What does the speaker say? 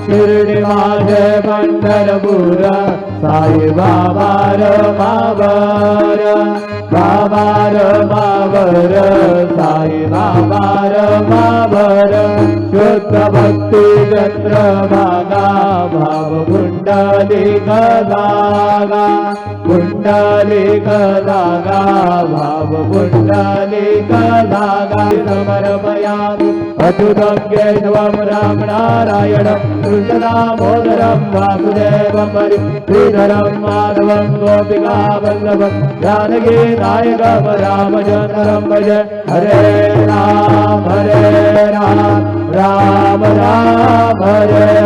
शिर्डी माझे पंढरपूर साई बाबा रमावर बाबा रमावर साई बाबा रमावर शुद्ध भक्ती चंद्रभागा भाव कुंडलिक जागा कुंडलिक जागा भाव कुंडलिक जागा समर्पयामि अच्युतं केशवं राम नारायणं कृष्णदामोदरं वासुदेवं हरि श्रीधरं माधवं गोपिका वल्लभं जानकी नायकं रामचन्द्रं भज हरे राम राम राम हरे